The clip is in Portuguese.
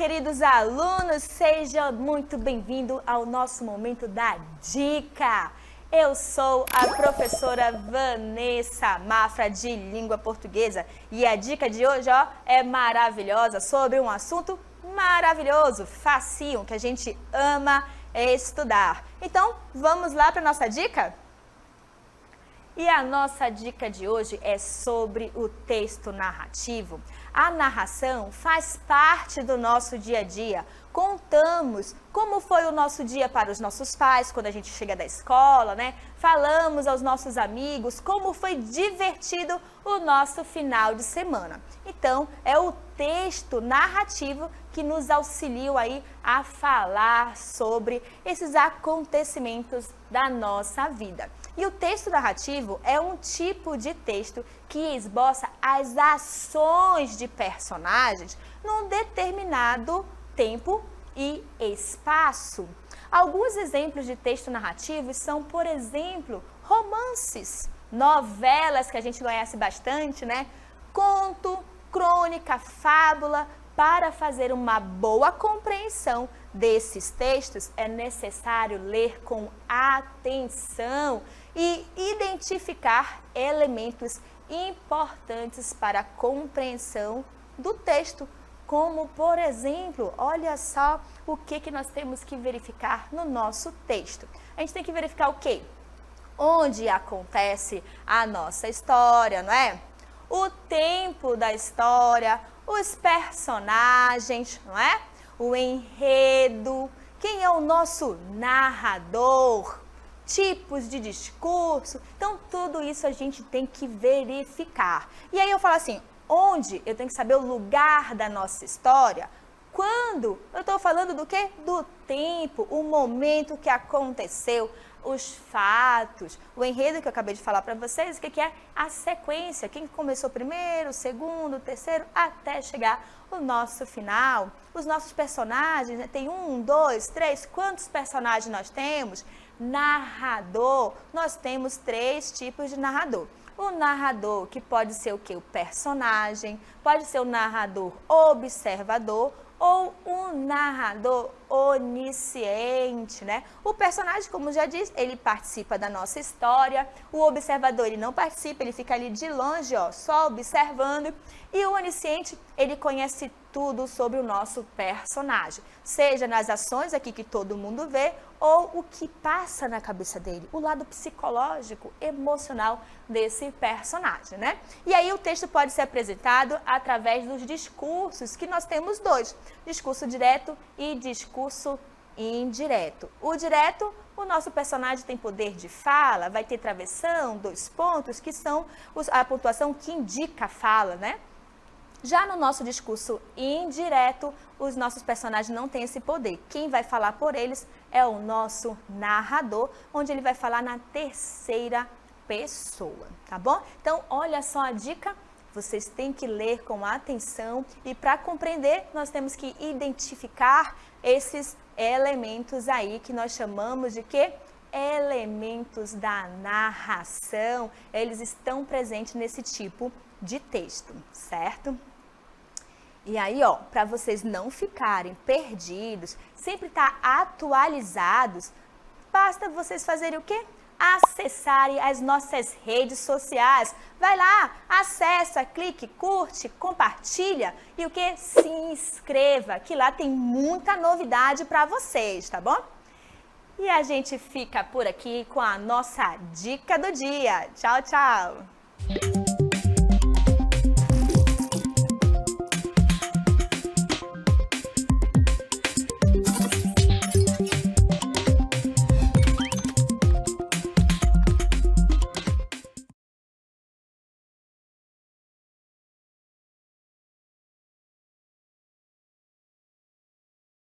queridos alunos, sejam muito bem-vindos ao nosso momento da dica. Eu sou a professora Vanessa Mafra de Língua Portuguesa e a dica de hoje é maravilhosa, sobre um assunto maravilhoso, facinho, que a gente ama estudar. Então, vamos lá para a nossa dica? E a nossa dica de hoje é sobre o texto narrativo. A narração faz parte do nosso dia a dia. Contamos como foi o nosso dia para os nossos pais quando a gente chega da escola, né? Falamos aos nossos amigos como foi divertido o nosso final de semana. Então, é o texto narrativo que nos auxilia aí a falar sobre esses acontecimentos da nossa vida. E o texto narrativo é um tipo de texto que esboça as ações de personagens num determinado tempo e espaço. Alguns exemplos de texto narrativo são, por exemplo, romances, novelas que a gente conhece bastante, né? Conto, crônica, fábula. Para fazer uma boa compreensão desses textos, é necessário ler com atenção e identificar elementos importantes para a compreensão do texto, como, por exemplo, olha só o que nós temos que verificar no nosso texto. A gente tem que verificar o quê? Onde acontece a nossa história, não é? O tempo da história, os personagens, não é? O enredo, quem é o nosso narrador, tipos de discurso. Então, tudo isso a gente tem que verificar. E aí eu falo assim, onde? Eu tenho que saber o lugar da nossa história. Quando? Eu estou falando do quê? Do tempo, o momento que aconteceu, os fatos, o enredo que eu acabei de falar para vocês, o que é a sequência, quem começou primeiro, segundo, terceiro, até chegar o nosso final. Os nossos personagens, né? Tem 1, 2, 3, quantos personagens nós temos? Narrador, nós temos 3 tipos de narrador. O narrador, que pode ser o quê? O personagem, pode ser o narrador observador, ou um narrador onisciente, né? O personagem, como já disse, ele participa da nossa história. O observador, ele não participa, ele fica ali de longe, só observando. E o onisciente, ele conhece tudo sobre o nosso personagem, seja nas ações aqui que todo mundo vê, ou o que passa na cabeça dele, o lado psicológico, emocional desse personagem, né? E aí o texto pode ser apresentado através dos discursos, que nós temos 2, discurso direto e discurso indireto. O direto, o nosso personagem tem poder de fala, vai ter travessão, 2 pontos, que são a pontuação que indica a fala, né? Já no nosso discurso indireto, os nossos personagens não têm esse poder. Quem vai falar por eles é o nosso narrador, onde ele vai falar na terceira pessoa, tá bom? Então, olha só a dica, vocês têm que ler com atenção e para compreender, nós temos que identificar esses elementos aí que nós chamamos de quê? Elementos da narração, eles estão presentes nesse tipo de texto, certo? E aí, para vocês não ficarem perdidos, sempre estar atualizados, basta vocês fazerem o quê? Acessarem as nossas redes sociais. Vai lá, acessa, clique, curte, compartilha e o quê? Se inscreva, que lá tem muita novidade para vocês, tá bom? E a gente fica por aqui com a nossa dica do dia. Tchau, tchau!